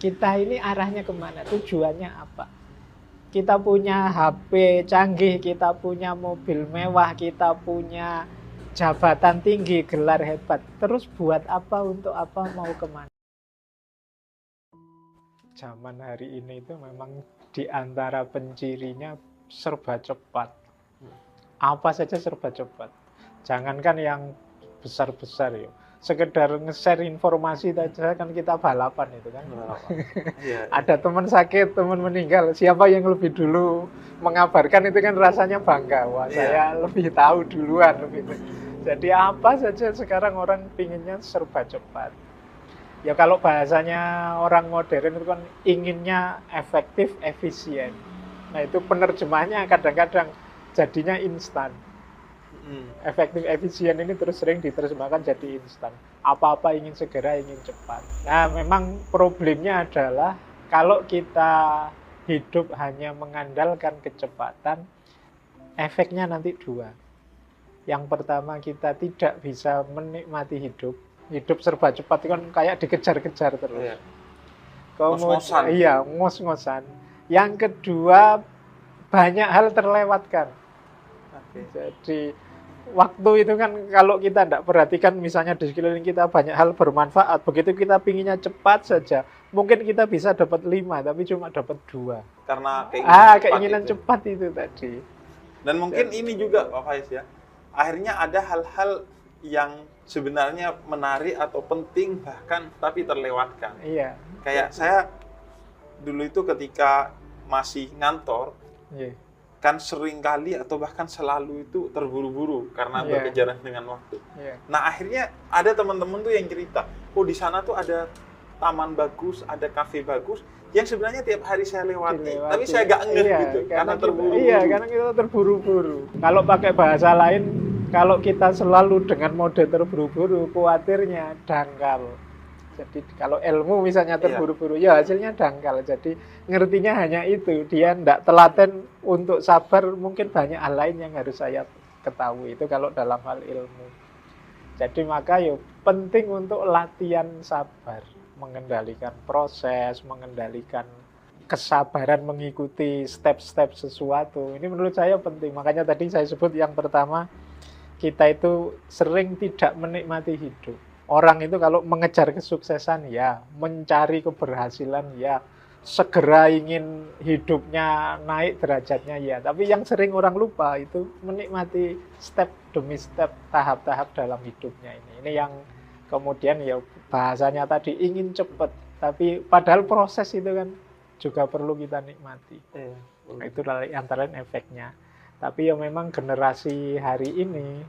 kita ini arahnya kemana, tujuannya apa. Kita punya HP canggih, kita punya mobil mewah, kita punya jabatan tinggi, gelar hebat. Terus buat apa, untuk apa, mau kemana? Zaman hari ini itu memang di antara pencirinya serba cepat. Apa saja serba cepat. Jangankan yang besar-besar ya. Sekedar nge-share informasi saja kan kita balapan itu kan. Iya. Ada teman sakit, teman meninggal, siapa yang lebih dulu mengabarkan itu kan rasanya bangga. Wah, saya lebih tahu duluan. Jadi apa saja sekarang orang pinginnya serba cepat. Ya kalau bahasanya orang modern itu kan inginnya efektif, efisien. Nah itu penerjemahnya kadang-kadang jadinya instan. Efektif, efisien ini terus sering diterjemahkan jadi instan. Apa-apa ingin segera, ingin cepat. Nah memang problemnya adalah kalau kita hidup hanya mengandalkan kecepatan, efeknya nanti dua. Yang pertama, kita tidak bisa menikmati hidup. Hidup serba cepat itu kan kayak dikejar-kejar terus. Iya. Ngos-ngosan. Iya, ngos-ngosan. Yang kedua, banyak hal terlewatkan. Jadi waktu itu kan kalau kita tidak perhatikan, misalnya di sekeliling kita banyak hal bermanfaat, begitu kita pinginnya cepat saja, mungkin kita bisa dapat 5, tapi cuma dapat 2. Karena keinginan cepat itu tadi. Dan mungkin ini juga Pak Faiz ya, akhirnya ada hal-hal yang sebenarnya menarik atau penting bahkan tapi terlewatkan. Iya. Kayak saya dulu itu ketika masih ngantor, kan sering kali atau bahkan selalu itu terburu-buru karena berkejaran dengan waktu. Nah akhirnya ada teman-teman tuh yang cerita, oh di sana tuh ada taman bagus, ada kafe bagus, yang sebenarnya tiap hari saya lewati. Tapi saya gak ngeh gitu, karena terburu-buru. Iya, karena kita terburu-buru. Kalau pakai bahasa lain, kalau kita selalu dengan mode terburu-buru, khawatirnya dangkal. Jadi kalau ilmu misalnya terburu-buru, ya hasilnya dangkal. Jadi ngertinya hanya itu, dia tidak telaten untuk sabar, mungkin banyak hal lain yang harus saya ketahui. Itu kalau dalam hal ilmu. Jadi maka ya penting untuk latihan sabar, mengendalikan proses, mengendalikan kesabaran mengikuti step-step sesuatu. Ini menurut saya penting. Makanya tadi saya sebut yang pertama, kita itu sering tidak menikmati hidup. Orang itu kalau mengejar kesuksesan ya, mencari keberhasilan ya, segera ingin hidupnya naik derajatnya ya. Tapi yang sering orang lupa itu menikmati step demi step, tahap-tahap dalam hidupnya ini. Ini yang kemudian ya bahasanya tadi ingin cepat, tapi padahal proses itu kan juga perlu kita nikmati. Nah, itu antara efeknya. Tapi ya memang generasi hari ini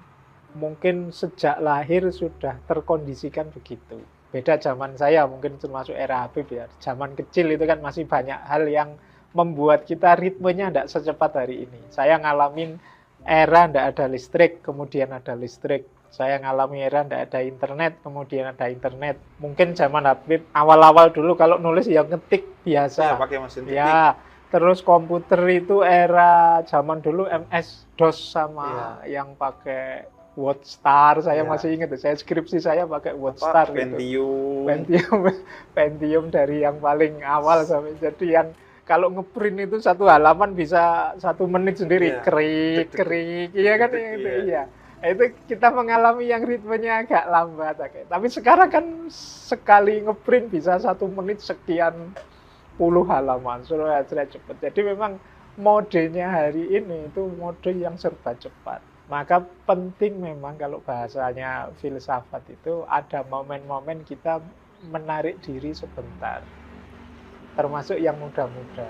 mungkin sejak lahir sudah terkondisikan begitu. Beda zaman saya, mungkin termasuk era Habib ya. Zaman kecil itu kan masih banyak hal yang membuat kita ritmenya tidak secepat hari ini. Saya ngalamin era tidak ada listrik, kemudian ada listrik. Saya ngalami era tidak ada internet, kemudian ada internet. Mungkin zaman Habib awal-awal dulu kalau nulis ya ngetik biasa. Ya, pakai mesin ketik. Ya, terus komputer itu era zaman dulu MS-DOS sama yang pakai WordStar, saya masih ingat, saya skripsi saya pakai WordStar Pentium. Pentium dari yang paling awal sampai jadi yang kalau ngeprint itu satu halaman bisa 1 menit sendiri, kerik, iya kan itu, iya. Itu kita mengalami yang ritmenya agak lambat, tapi sekarang kan sekali ngeprint bisa 1 menit sekian puluh halaman, sudah cepat. Jadi memang modenya hari ini itu mode yang serba cepat. Maka penting memang kalau bahasanya filsafat itu ada momen-momen kita menarik diri sebentar. Termasuk yang muda-muda.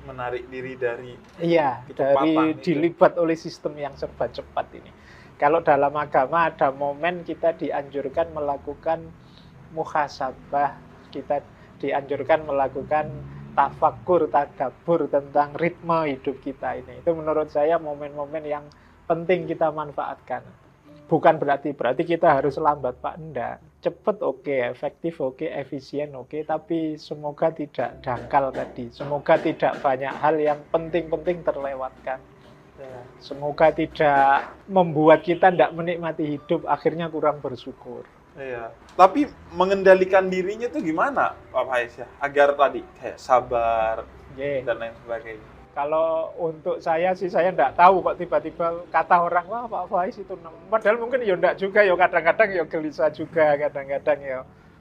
Menarik diri dari dari dilibat oleh sistem yang serba cepat ini. Kalau dalam agama ada momen kita dianjurkan melakukan muhasabah, kita dianjurkan melakukan tafakkur, tadabbur tentang ritme hidup kita ini. Itu menurut saya momen-momen yang penting kita manfaatkan. Bukan berarti kita harus lambat, Pak. Enggak. Cepat oke, efektif oke, efisien oke, tapi semoga tidak dangkal tadi. Semoga tidak banyak hal yang penting-penting terlewatkan. Semoga tidak membuat kita tidak menikmati hidup, akhirnya kurang bersyukur. Iya. Tapi mengendalikan dirinya tuh gimana, Pak Faiz ya? Agar tadi kayak sabar dan lain sebagainya. Kalau untuk saya sih, saya enggak tahu kok tiba-tiba kata orang, wah Pak Faiz itu. Padahal mungkin ya enggak juga, ya kadang-kadang ya gelisah juga, kadang-kadang ya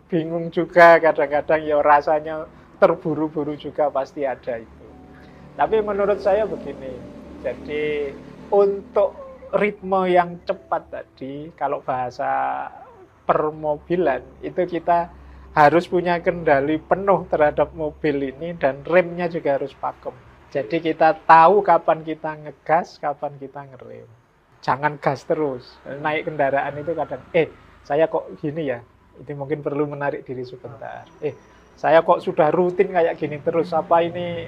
bingung juga, kadang-kadang ya rasanya terburu-buru juga pasti ada itu. Tapi menurut saya begini, jadi untuk ritme yang cepat tadi, kalau bahasa permobilan, itu kita harus punya kendali penuh terhadap mobil ini dan remnya juga harus pakem. Jadi kita tahu kapan kita ngegas, kapan kita ngerem. Jangan gas terus. Naik kendaraan itu kadang, saya kok gini ya, itu mungkin perlu menarik diri sebentar. Saya kok sudah rutin kayak gini terus, apa ini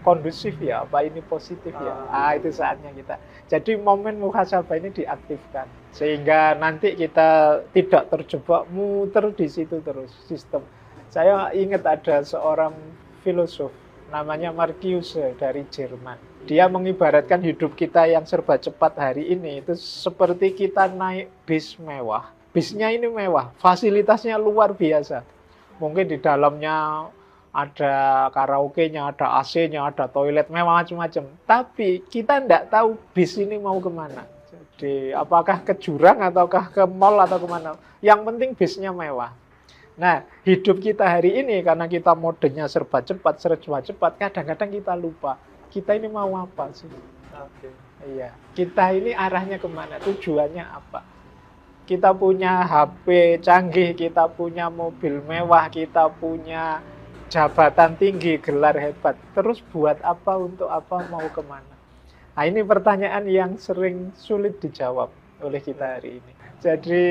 kondusif ya, apa ini positif ya? Itu saatnya kita. Jadi momen muhasabah ini diaktifkan. Sehingga nanti kita tidak terjebak muter di situ terus sistem. Saya ingat ada seorang filosof, namanya Marcuse dari Jerman. Dia mengibaratkan hidup kita yang serba cepat hari ini itu seperti kita naik bis mewah. Bisnya ini mewah, fasilitasnya luar biasa. Mungkin di dalamnya ada karaoke-nya, ada AC-nya, ada toilet mewah macam-macam. Tapi kita tidak tahu bis ini mau kemana. Jadi apakah ke jurang ataukah ke mall atau kemana. Yang penting bisnya mewah. Nah, hidup kita hari ini karena kita modenya serba cepat, kadang-kadang kita lupa. Kita ini mau apa sih? Iya. Kita ini arahnya kemana? Tujuannya apa? Kita punya HP canggih, kita punya mobil mewah, kita punya jabatan tinggi, gelar hebat. Terus buat apa, untuk apa, mau kemana? Nah, ini pertanyaan yang sering sulit dijawab oleh kita hari ini. Jadi,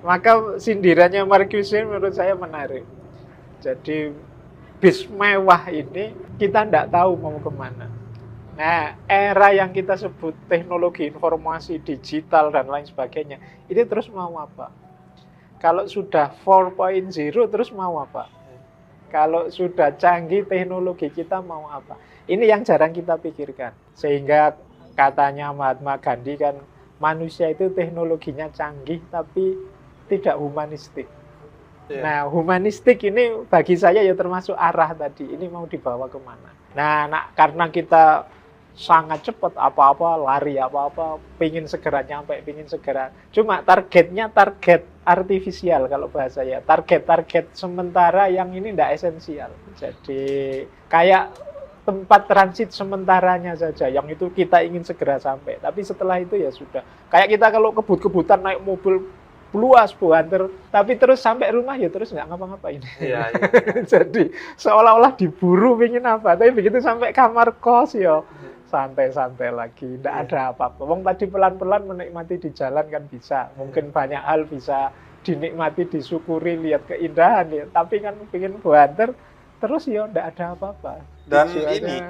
maka sindirannya Marcuse menurut saya menarik. Jadi, bis mewah ini kita tidak tahu mau kemana. Nah, era yang kita sebut teknologi informasi digital dan lain sebagainya, itu terus mau apa? Kalau sudah 4.0 terus mau apa? Kalau sudah canggih teknologi kita mau apa? Ini yang jarang kita pikirkan. Sehingga katanya Mahatma Gandhi kan, manusia itu teknologinya canggih tapi tidak humanistik. Nah, humanistik ini bagi saya ya termasuk arah tadi. Ini mau dibawa kemana? Nah, karena kita sangat cepat, apa-apa lari, apa-apa pingin segera nyampe, pingin segera. Cuma targetnya target artifisial kalau bahasa ya, target sementara yang ini tidak esensial. Jadi kayak tempat transit sementaranya saja, yang itu kita ingin segera sampai. Tapi setelah itu ya sudah. Kayak kita kalau kebut-kebutan naik mobil luas buanter, tapi terus sampai rumah ya terus nggak ngapa-ngapain. Iya. Jadi seolah-olah diburu pingin apa, tapi begitu sampai kamar kos ya santai-santai lagi, tidak ada apa-apa. Wong tadi pelan-pelan menikmati di jalan kan bisa, mungkin banyak hal bisa dinikmati, disyukuri, lihat keindahan ya. Tapi kan pingin buanter terus ya tidak ada apa-apa. Dan ini,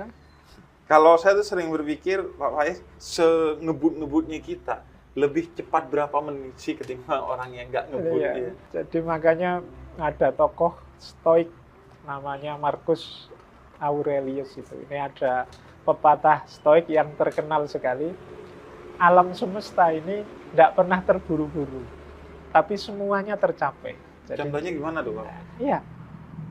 kalau saya tuh sering berpikir, Pak Faiz, sengebut-ngebutnya kita, lebih cepat berapa menit sih ketimbang orang yang nggak ngebut. Iya. Jadi makanya ada tokoh Stoik namanya Marcus Aurelius itu. Ini ada pepatah Stoik yang terkenal sekali. Alam semesta ini tidak pernah terburu-buru, tapi semuanya tercapai. Jadi, contohnya gimana tuh, Pak? Iya.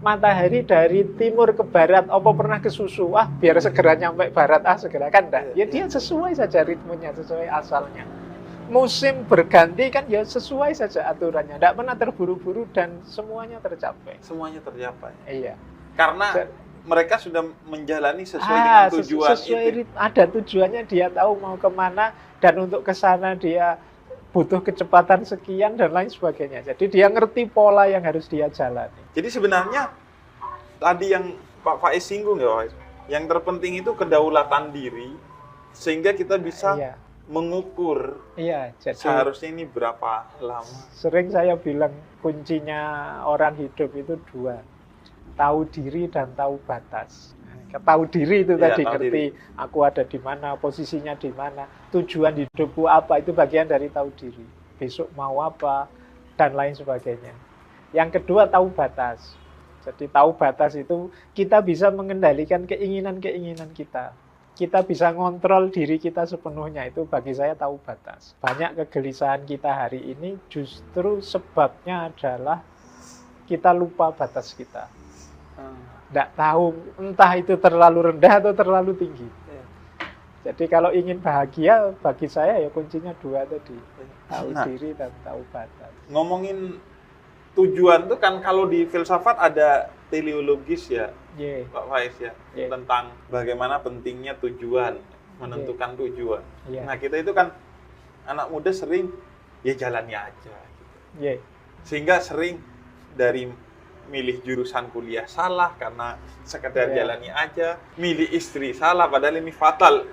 Matahari dari timur ke barat, apa pernah ke susu? Biar segera nyampe barat, segera kan enggak. Ya dia sesuai saja ritmenya, sesuai asalnya. Musim berganti kan ya sesuai saja aturannya, tidak pernah terburu-buru dan semuanya tercapai. Semuanya tercapai. Iya. Karena mereka sudah menjalani sesuai dengan tujuan itu. Ada tujuannya, dia tahu mau kemana dan untuk ke sana dia butuh kecepatan sekian dan lain sebagainya. Jadi dia ngerti pola yang harus dia jalani. Jadi sebenarnya tadi yang Pak Faiz singgung ya, Pak, yang terpenting itu kedaulatan diri sehingga kita bisa mengukur jadi seharusnya ini berapa lama. Sering saya bilang kuncinya orang hidup itu dua, tahu diri dan tahu batas. Tahu diri itu tadi, ngerti aku ada di mana, posisinya di mana, tujuan hidupku apa, itu bagian dari tahu diri. Besok mau apa dan lain sebagainya. Yang kedua tahu batas. Jadi tahu batas itu kita bisa mengendalikan keinginan-keinginan kita. kita bisa ngontrol diri kita sepenuhnya, itu bagi saya tahu batas. Banyak kegelisahan kita hari ini justru sebabnya adalah kita lupa batas kita. Nggak tahu entah itu terlalu rendah atau terlalu tinggi. Jadi kalau ingin bahagia, bagi saya ya kuncinya dua tadi. Tahu diri dan tahu batas. Ngomongin tujuan tuh kan kalau di filsafat ada teleologis ya, Pak Faiz ya, tentang bagaimana pentingnya tujuan, menentukan tujuan. Nah kita itu kan anak muda sering ya jalani aja, gitu. Sehingga sering dari milih jurusan kuliah salah karena sekedar jalani aja, milih istri salah padahal ini fatal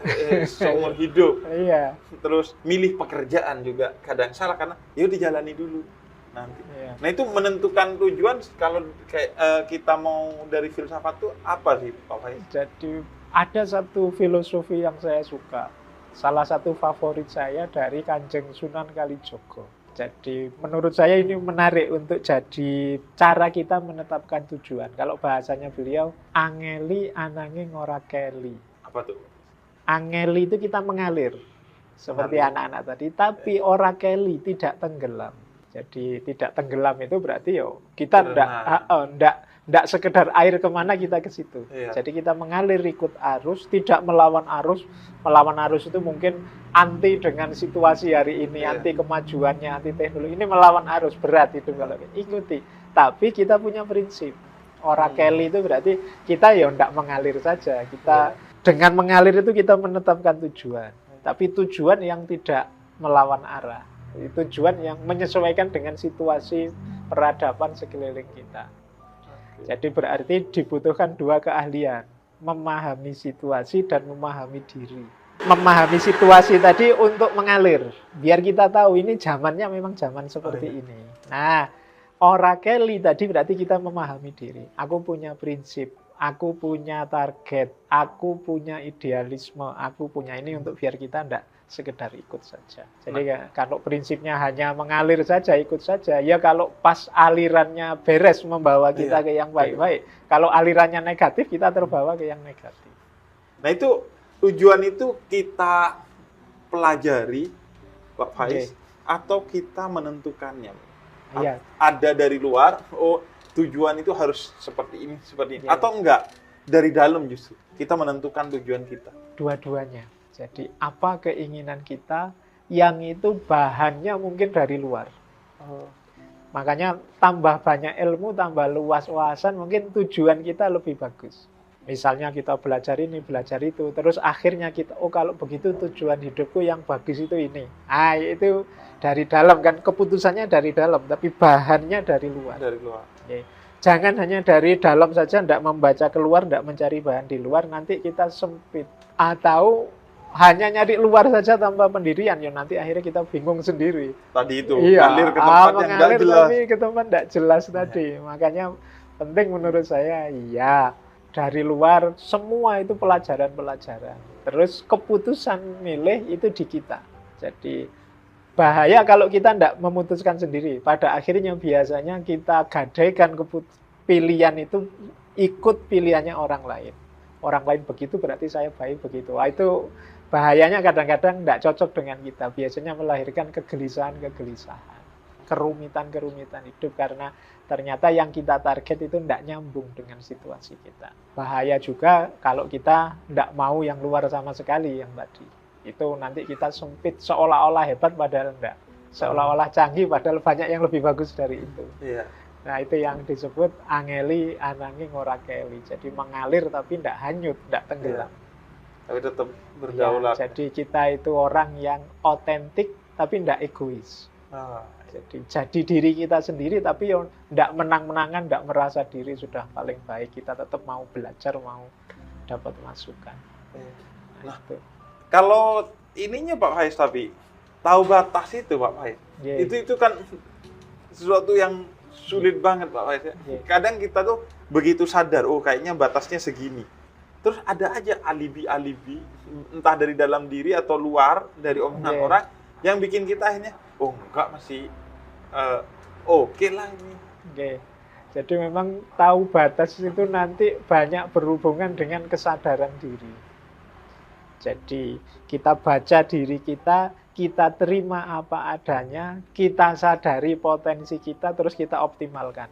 seumur hidup. Terus milih pekerjaan juga kadang salah karena ya dijalani dulu nanti. Nah itu menentukan tujuan kalau kayak kita mau dari filsafat tuh apa sih Pak Faiz? Jadi ada satu filosofi yang saya suka, salah satu favorit saya dari Kanjeng Sunan Kalijogo. Jadi menurut saya ini menarik untuk jadi cara kita menetapkan tujuan. Kalau bahasanya beliau, angeli anange ora keli. Apa tuh? Angeli itu kita mengalir, seperti anak-anak tadi, tapi ora keli, tidak tenggelam. Jadi tidak tenggelam itu berarti kita enggak sekedar air kemana kita ke situ. Jadi kita mengalir ikut arus, tidak melawan arus. Melawan arus itu mungkin anti dengan situasi hari ini, anti kemajuannya, anti teknologi. Ini melawan arus, berat itu kalau ikuti. Tapi kita punya prinsip. Ora keli itu berarti kita enggak mengalir saja. Kita dengan mengalir itu kita menetapkan tujuan. Tapi tujuan yang tidak melawan arah. Tujuan yang menyesuaikan dengan situasi peradaban sekeliling kita. Jadi berarti dibutuhkan dua keahlian, memahami situasi dan memahami diri. Memahami situasi tadi untuk mengalir, biar kita tahu ini zamannya memang zaman seperti ini. Nah, ora keli tadi berarti kita memahami diri. Aku punya prinsip, aku punya target, aku punya idealisme, aku punya ini untuk biar kita enggak sekedar ikut saja. Jadi kalau prinsipnya hanya mengalir saja, ikut saja, ya kalau pas alirannya beres membawa kita ke yang baik-baik. Kalau alirannya negatif, kita terbawa ke yang negatif. Nah itu tujuan itu kita pelajari, Pak Faiz, atau kita menentukannya? Ada dari luar, tujuan itu harus seperti ini, atau enggak, dari dalam justru kita menentukan tujuan kita? Dua-duanya. Jadi apa keinginan kita yang itu bahannya mungkin dari luar. Makanya tambah banyak ilmu, tambah luas wawasan, mungkin tujuan kita lebih bagus. Misalnya kita belajar ini, belajar itu, terus akhirnya kita, kalau begitu tujuan hidupku yang bagus itu ini. Itu dari dalam kan, keputusannya dari dalam, tapi bahannya dari luar. Dari luar. Jangan hanya dari dalam saja, tidak membaca keluar, tidak mencari bahan di luar, nanti kita sempit. Atau hanya nyari luar saja tanpa pendirian, nanti akhirnya kita bingung sendiri. Tadi itu, mengalir ke tempat yang tidak jelas. Tapi ke tempat tidak jelas tadi. Makanya penting menurut saya, dari luar semua itu pelajaran-pelajaran. Terus keputusan milih itu di kita. Jadi bahaya kalau kita tidak memutuskan sendiri. Pada akhirnya biasanya kita gadaikan pilihan itu ikut pilihannya orang lain. Orang lain begitu berarti saya baik begitu. Itu bahayanya kadang-kadang tidak cocok dengan kita. Biasanya melahirkan kegelisahan-kegelisahan, kerumitan-kerumitan hidup karena ternyata yang kita target itu tidak nyambung dengan situasi kita. Bahaya juga kalau kita tidak mau yang luar sama sekali yang tadi. Itu nanti kita sempit seolah-olah hebat padahal enggak. Seolah-olah canggih padahal banyak yang lebih bagus dari itu. Nah itu yang disebut angeli ananging ora keli. Jadi mengalir tapi tidak hanyut, tidak tenggelam. Tapi tetap berdaulat. Jadi kita itu orang yang otentik tapi tidak egois. Jadi diri kita sendiri tapi tidak menang-menangan, tidak merasa diri sudah paling baik. Kita tetap mau belajar, mau dapat masukan. Nah kalau ininya Pak Faiz tapi tahu batas itu Pak Faiz. Itu kan sesuatu yang sulit banget Pak Faiz. Kadang kita tuh begitu sadar, kayaknya batasnya segini. Terus ada aja alibi-alibi, entah dari dalam diri atau luar, dari omongan orang, yang bikin kita akhirnya, enggak masih oke lah ini. Jadi memang tahu batas itu nanti banyak berhubungan dengan kesadaran diri. Jadi kita baca diri kita terima apa adanya, kita sadari potensi kita, terus kita optimalkan.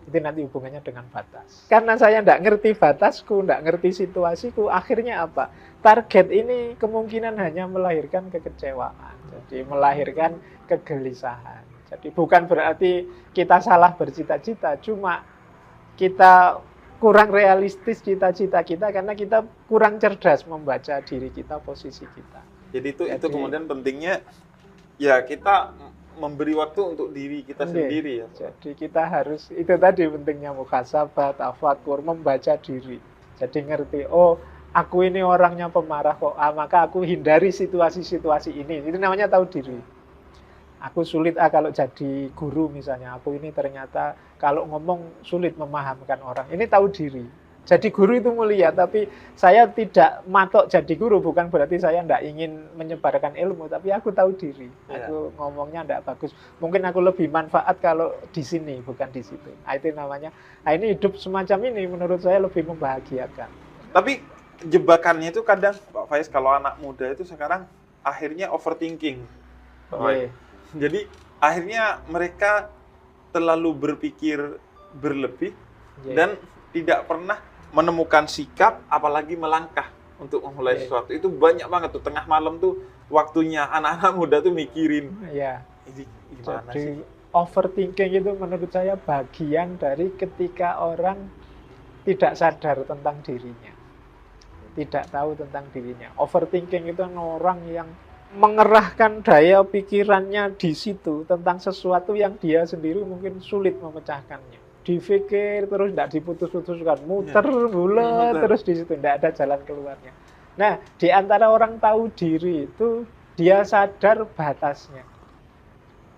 Itu nanti hubungannya dengan batas. Karena saya tidak ngerti batasku, tidak ngerti situasiku, akhirnya apa? Target ini kemungkinan hanya melahirkan kekecewaan. Jadi melahirkan kegelisahan. Jadi bukan berarti kita salah bercita-cita, cuma kita kurang realistis cita-cita kita karena kita kurang cerdas membaca diri kita, posisi kita. Jadi itu kemudian pentingnya ya kita memberi waktu untuk diri kita sendiri ya. Jadi kita harus, itu tadi pentingnya muhasabah, tafakur, membaca diri. Jadi ngerti, oh aku ini orangnya pemarah kok, maka aku hindari situasi-situasi ini. Itu namanya tahu diri. Aku sulit kalau jadi guru misalnya, aku ini ternyata kalau ngomong sulit memahamkan orang. Ini tahu diri. Jadi guru itu mulia, tapi saya tidak matok jadi guru, bukan berarti saya tidak ingin menyebarkan ilmu, tapi aku tahu diri. Aku ngomongnya tidak bagus. Mungkin aku lebih manfaat kalau di sini, bukan di situ. Itu namanya, ini hidup semacam ini menurut saya lebih membahagiakan. Tapi jebakannya itu kadang, Pak Faiz, kalau anak muda itu sekarang akhirnya overthinking. Jadi akhirnya mereka terlalu berpikir berlebih dan tidak pernah menemukan sikap, apalagi melangkah untuk memulai sesuatu. Itu banyak banget tuh, tengah malam tuh waktunya anak-anak muda tuh mikirin. Ini gimana sih? Overthinking itu menurut saya bagian dari ketika orang tidak sadar tentang dirinya. Tidak tahu tentang dirinya. Overthinking itu orang yang mengerahkan daya pikirannya di situ tentang sesuatu yang dia sendiri mungkin sulit memecahkannya. Dipikir terus tidak diputus-putuskan, muter bulat terus di situ, tidak ada jalan keluarnya. Nah, di antara orang tahu diri itu dia sadar batasnya.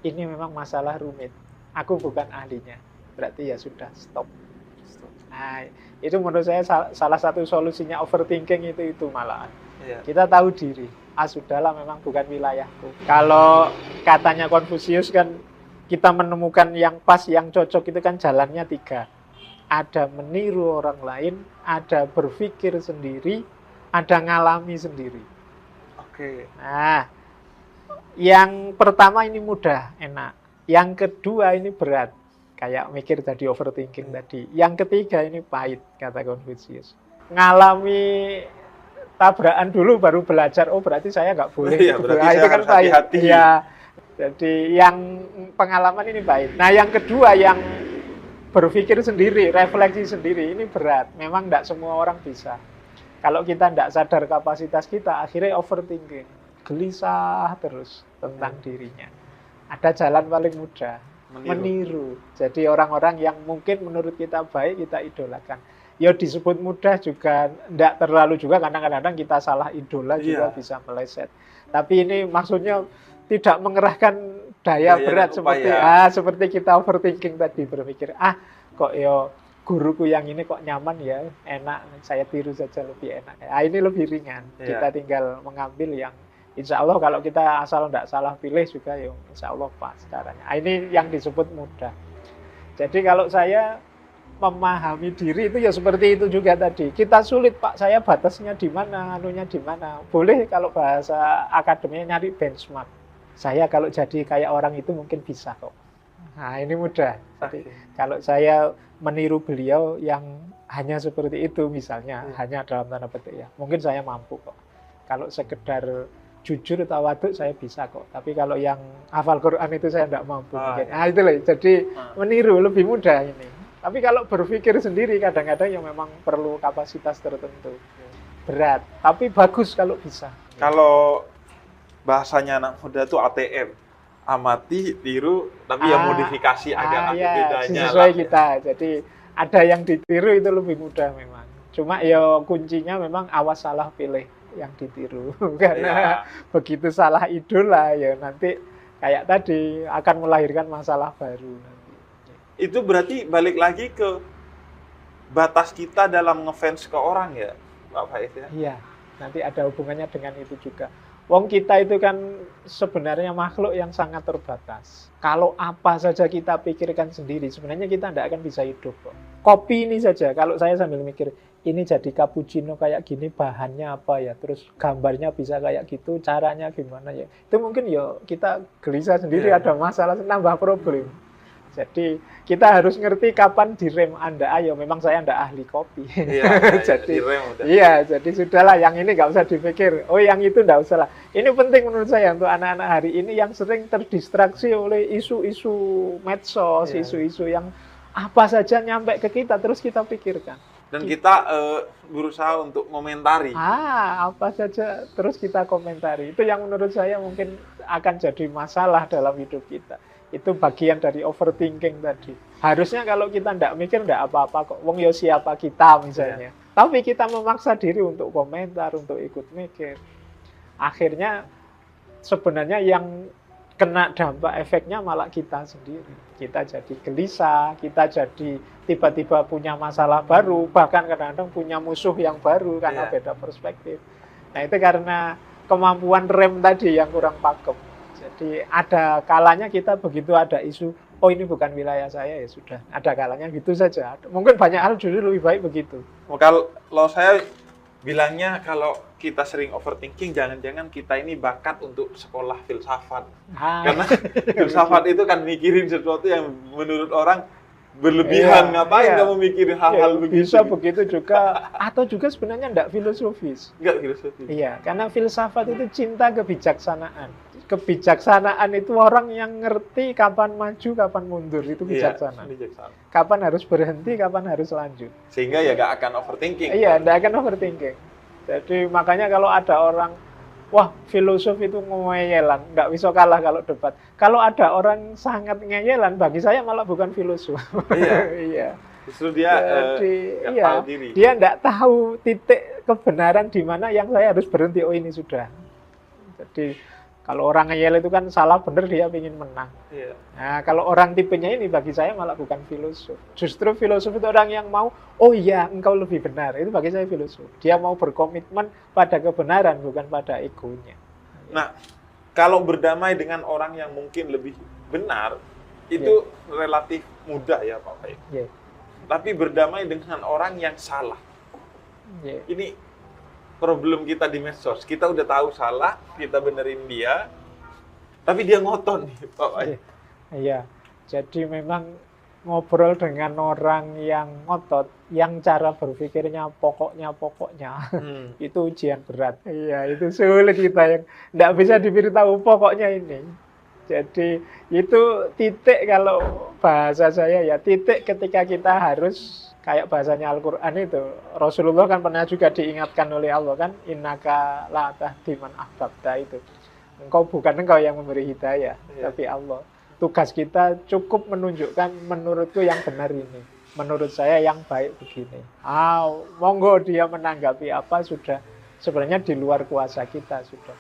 Ini memang masalah rumit. Aku bukan ahlinya. Berarti ya sudah stop. Nah, itu menurut saya salah satu solusinya overthinking itu malahan. Kita tahu diri. Sudahlah memang bukan wilayahku. Kalau katanya Konfusius kan kita menemukan yang pas, yang cocok itu kan jalannya 3. Ada meniru orang lain, ada berpikir sendiri, ada ngalami sendiri. Nah, yang pertama ini mudah, enak. Yang kedua ini berat, kayak mikir tadi overthinking tadi. Yang ketiga ini pahit, kata Konfusius. Ngalami tabrakan dulu baru belajar, oh berarti saya nggak boleh. Itu kan pahit. Ya, jadi yang pengalaman ini baik. Nah yang kedua yang berpikir sendiri, refleksi sendiri, ini berat. Memang tidak semua orang bisa. Kalau kita tidak sadar kapasitas kita, akhirnya overthinking, gelisah terus tentang dirinya. Ada jalan paling mudah, meniru. Jadi orang-orang yang mungkin menurut kita baik, kita idolakan. Ya disebut mudah juga, tidak terlalu juga, kadang-kadang kita salah idola juga bisa meleset. Tapi ini maksudnya tidak mengerahkan daya berat seperti kita overthinking tadi, berpikir, kok ya guruku yang ini kok nyaman ya, enak, saya tiru saja lebih enak. Ini lebih ringan, kita tinggal mengambil yang insya Allah kalau kita asal tidak salah pilih juga ya insya Allah pas caranya. Ini yang disebut mudah. Jadi kalau saya memahami diri itu ya seperti itu juga tadi. Kita sulit, Pak, saya batasnya di mana, anunya di mana. Boleh kalau bahasa akademinya nyari benchmark. Saya kalau jadi kayak orang itu mungkin bisa kok. Nah, ini mudah. Jadi kalau saya meniru beliau yang hanya seperti itu misalnya, hanya dalam tanda petik ya, mungkin saya mampu kok. Kalau sekedar jujur atau tawaduk saya bisa kok. Tapi kalau yang hafal Quran itu saya tidak mampu. Itu loh. Jadi meniru lebih mudah ini. Tapi kalau berpikir sendiri kadang-kadang yang memang perlu kapasitas tertentu. Berat, tapi bagus kalau bisa. Kalau bahasanya anak muda itu ATM. Amati, tiru, tapi ya modifikasi agak bedanya. Sesuai kita. Jadi ada yang ditiru itu lebih mudah memang. Cuma ya kuncinya memang awas salah pilih yang ditiru. Karena begitu salah idola ya nanti kayak tadi akan melahirkan masalah baru. Itu berarti balik lagi ke batas kita dalam ngefans ke orang ya, Pak Faiz ya? Iya, nanti ada hubungannya dengan itu juga. Wong kita itu kan sebenarnya makhluk yang sangat terbatas. Kalau apa saja kita pikirkan sendiri, sebenarnya kita tidak akan bisa hidup kok. Kopi ini saja, kalau saya sambil mikir, ini jadi cappuccino kayak gini, bahannya apa ya, terus gambarnya bisa kayak gitu, caranya gimana ya. Itu mungkin ya kita gelisah sendiri, ada masalah, nambah problem. Jadi kita harus ngerti kapan direm Anda. Ayo, memang saya tidak ahli kopi. Jadi jadi sudahlah, yang ini nggak usah dipikir. Oh, yang itu nggak usah lah. Ini penting menurut saya untuk anak-anak hari ini yang sering terdistraksi oleh isu-isu medsos, isu-isu yang apa saja nyampe ke kita terus kita pikirkan. Dan kita berusaha untuk komentari. Apa saja terus kita komentari. Itu yang menurut saya mungkin akan jadi masalah dalam hidup kita. Itu bagian dari overthinking tadi. Harusnya kalau kita tidak mikir, tidak apa-apa kok. Wong ya siapa kita misalnya. Tapi kita memaksa diri untuk komentar, untuk ikut mikir. Akhirnya sebenarnya yang kena dampak efeknya malah kita sendiri. Kita jadi gelisah, kita jadi tiba-tiba punya masalah baru, bahkan kadang-kadang punya musuh yang baru karena beda perspektif. Nah, itu karena kemampuan rem tadi yang kurang pakem. Jadi ada kalanya kita begitu ada isu, oh ini bukan wilayah saya, ya sudah. Ada kalanya gitu saja. Mungkin banyak hal justru lebih baik begitu. Kalau saya bilangnya kalau kita sering overthinking, jangan-jangan kita ini bakat untuk sekolah filsafat. Karena filsafat itu kan mikirin sesuatu yang menurut orang berlebihan. Ngapain kamu mikirin hal-hal begitu? Bisa begitu juga, atau juga sebenarnya enggak filosofis. Enggak filosofis. Iya, karena filsafat itu cinta kebijaksanaan. Kebijaksanaan itu orang yang ngerti kapan maju, kapan mundur, itu bijaksana. Kapan harus berhenti, kapan harus lanjut. Sehingga ya nggak akan overthinking. Iya, nggak akan overthinking. Jadi makanya kalau ada orang, wah filosof itu ngeyelan, nggak bisa kalah kalau debat. Kalau ada orang sangat ngeyelan, bagi saya malah bukan filosof. Iya. Justru dia tahu diri. Dia nggak tahu titik kebenaran di mana yang saya harus berhenti. Oh ini sudah. Jadi kalau orang ngeyel itu kan salah benar, dia ingin menang. Nah, kalau orang tipenya ini bagi saya malah bukan filosof. Justru filosof itu orang yang mau, oh iya engkau lebih benar. Itu bagi saya filosof. Dia mau berkomitmen pada kebenaran, bukan pada egonya. Nah, kalau berdamai dengan orang yang mungkin lebih benar, itu relatif mudah ya Pak Faik. Tapi berdamai dengan orang yang salah. Ini problem kita di medsos, kita udah tahu salah, kita benerin dia, tapi dia ngotot nih, Pak Faik. Iya, jadi memang ngobrol dengan orang yang ngotot, yang cara berpikirnya pokoknya, itu ujian berat. Iya, itu sulit kita yang nggak bisa diberitahu pokoknya ini. Jadi itu titik, kalau bahasa saya ya, titik ketika kita harus kayak bahasanya Al-Quran itu, Rasulullah kan pernah juga diingatkan oleh Allah kan, innaka la tahdi man ahbabta itu. Bukan engkau yang memberi hidayah, tapi Allah. Tugas kita cukup menunjukkan menurutku yang benar ini. Menurut saya yang baik begini. Monggo dia menanggapi apa sudah sebenarnya di luar kuasa kita sudah.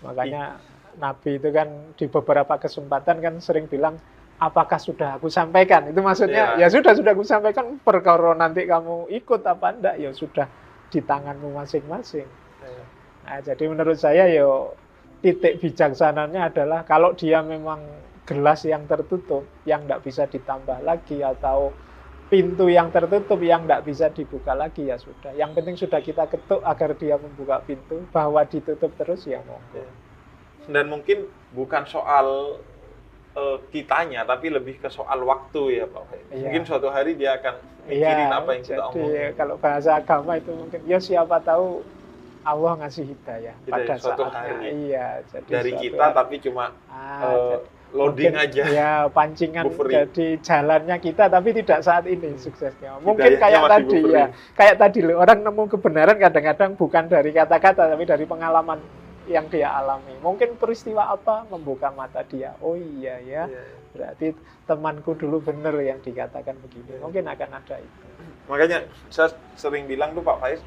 Makanya Nabi itu kan di beberapa kesempatan kan sering bilang, apakah sudah aku sampaikan? Itu maksudnya, ya sudah aku sampaikan, perkara nanti kamu ikut apa enggak, ya sudah di tanganmu masing-masing. Nah, jadi menurut saya titik bijaksananya adalah kalau dia memang gelas yang tertutup, yang enggak bisa ditambah lagi, atau pintu yang tertutup yang enggak bisa dibuka lagi, ya sudah. Yang penting sudah kita ketuk agar dia membuka pintu, bahwa ditutup terus ya monggo. Dan mungkin bukan soal kitanya, tapi lebih ke soal waktu ya Pak Faik. Mungkin suatu hari dia akan mikirin apa yang kita omongin. Jadi kalau bahasa agama itu mungkin, siapa tahu Allah ngasih hidayah pada suatu saatnya. hari. Jadi dari kita hari. Tapi cuma loading mungkin, aja. Ya pancingan buffering. Jadi jalannya kita, tapi tidak saat ini suksesnya. Mungkin kayak tadi buffering. Kayak tadi loh, orang nemu kebenaran kadang-kadang bukan dari kata-kata, tapi dari pengalaman yang dia alami. Mungkin peristiwa apa membuka mata dia. Oh iya ya, berarti temanku dulu benar yang dikatakan begini. Mungkin akan ada itu. Makanya saya sering bilang tuh Pak Faiz,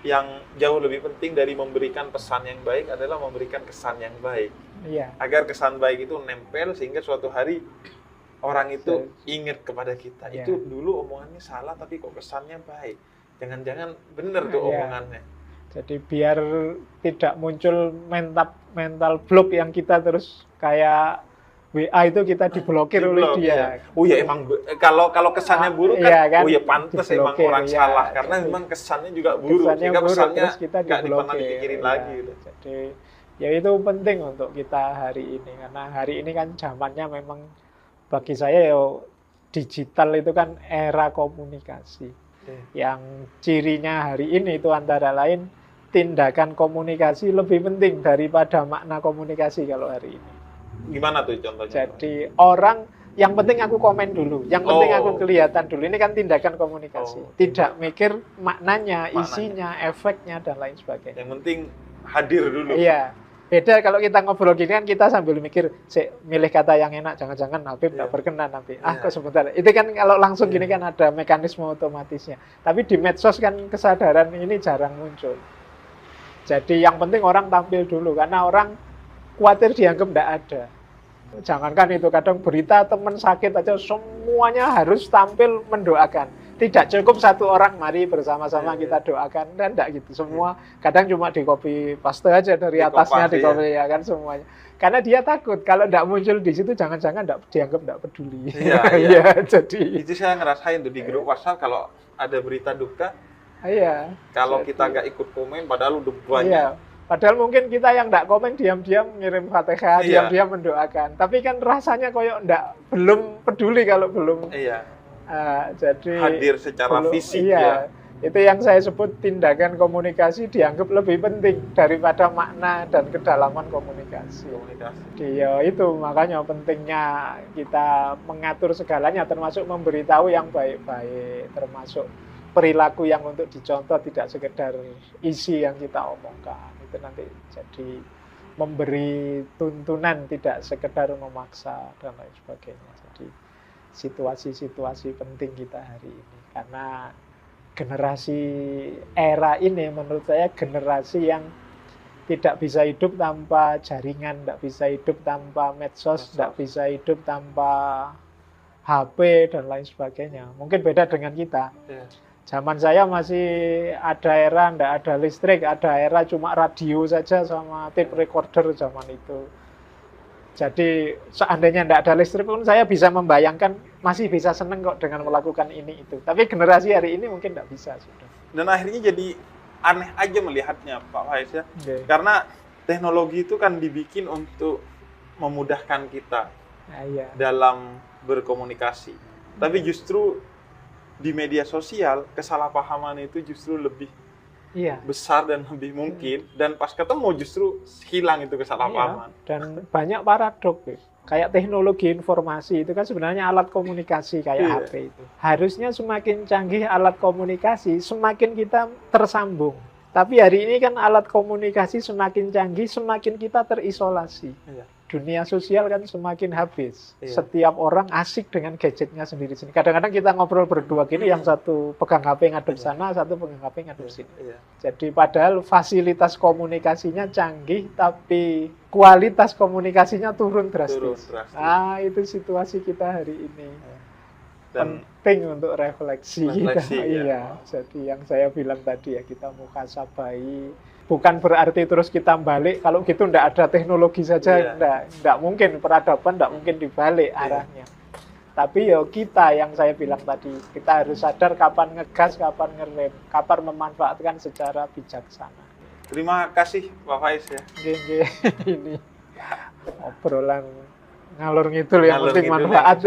yang jauh lebih penting dari memberikan pesan yang baik adalah memberikan kesan yang baik. Agar kesan baik itu nempel sehingga suatu hari orang itu ingat kepada kita. Itu dulu omongannya salah tapi kok kesannya baik. Jangan-jangan benar tuh omongannya. Jadi biar tidak muncul mental block yang kita terus kayak WA itu kita diblokir oleh dia. Ya. Oh ya emang kalau kesannya buruk kan, iya kan? Oh ya pantas emang orang salah karena memang kesannya juga buruk. Kesannya sehingga buruk, pesannya terus kita pernah dipikirin lagi. Gitu. Jadi ya itu penting untuk kita hari ini karena hari ini kan zamannya memang bagi saya ya digital itu kan era komunikasi. Yang cirinya hari ini itu antara lain tindakan komunikasi lebih penting daripada makna komunikasi kalau hari ini. Gimana tuh contohnya? Jadi orang yang penting aku komen dulu, yang penting aku kelihatan dulu. Ini kan tindakan komunikasi. Tidak mikir maknanya, isinya, efeknya dan lain sebagainya. Yang penting hadir dulu. Iya. Beda kalau kita ngobrol gini kan kita sambil mikir, milih kata yang enak, jangan-jangan Habib tidak berkenan nanti. Kok sebentar. Itu kan kalau langsung gini kan ada mekanisme otomatisnya. Tapi di medsos kan kesadaran ini jarang muncul. Jadi yang penting orang tampil dulu karena orang khawatir dianggap tidak ada. Jangankan itu, kadang berita teman sakit aja semuanya harus tampil mendoakan. Tidak cukup satu orang, mari bersama-sama kita doakan. Dan tidak gitu, semua kadang cuma di copy paste aja dari atasnya, di copy ya kan semuanya. Karena dia takut kalau tidak muncul di situ jangan-jangan dianggap tidak peduli. Iya. Jadi itu saya ngerasain tuh di grup WhatsApp kalau ada berita duka. Iya. Kalau kita nggak ikut komen padahal udah banyak. Iya. Padahal mungkin kita yang tidak komen diam-diam ngirim Fatihah, diam-diam mendoakan. Tapi kan rasanya koyok belum peduli kalau belum. Iya. Jadi hadir secara fisik ya. Itu yang saya sebut tindakan komunikasi dianggap lebih penting daripada makna dan kedalaman komunikasi. Jadi ya itu makanya pentingnya kita mengatur segalanya termasuk memberitahu yang baik-baik, termasuk perilaku yang untuk dicontoh tidak sekedar isi yang kita omongkan. Itu nanti jadi memberi tuntunan tidak sekedar memaksa dan lain sebagainya. Jadi situasi-situasi penting kita hari ini karena generasi era ini menurut saya generasi yang tidak bisa hidup tanpa jaringan, tidak bisa hidup tanpa medsos, tidak bisa hidup tanpa HP dan lain sebagainya. Mungkin beda dengan kita. Zaman saya masih ada era tidak ada listrik, ada era cuma radio saja sama tape recorder zaman itu. Jadi seandainya tidak ada listrik pun saya bisa membayangkan masih bisa seneng kok dengan melakukan ini itu. Tapi generasi hari ini mungkin tidak bisa sudah. Dan akhirnya jadi aneh aja melihatnya Pak Faiz ya. Karena teknologi itu kan dibikin untuk memudahkan kita dalam berkomunikasi. Tapi justru di media sosial kesalahpahaman itu justru lebih besar dan lebih mungkin dan pas ketemu justru hilang itu kesalahpahaman. Dan banyak paradok kayak teknologi informasi itu kan sebenarnya alat komunikasi kayak HP itu. Harusnya semakin canggih alat komunikasi semakin kita tersambung. Tapi hari ini kan alat komunikasi semakin canggih semakin kita terisolasi. Dunia sosial kan semakin habis. Setiap orang asik dengan gadgetnya sendiri-sendiri. Kadang-kadang kita ngobrol berdua gini, yang satu pegang HP ngadep sana, satu pegang HP ngadep sini. Jadi padahal fasilitas komunikasinya canggih, tapi kualitas komunikasinya turun drastis. Itu situasi kita hari ini. Dan penting untuk refleksi. Jadi yang saya bilang tadi ya, kita muhasabah. Bukan berarti terus kita balik, kalau gitu tidak ada teknologi saja, tidak mungkin, peradaban tidak mungkin dibalik arahnya. Tapi ya kita yang saya bilang tadi, kita harus sadar kapan ngegas, kapan ngerem, kapan memanfaatkan secara bijaksana. Terima kasih Pak Faiz ya. Ini obrolan ngalur ngidul yang penting manfaat.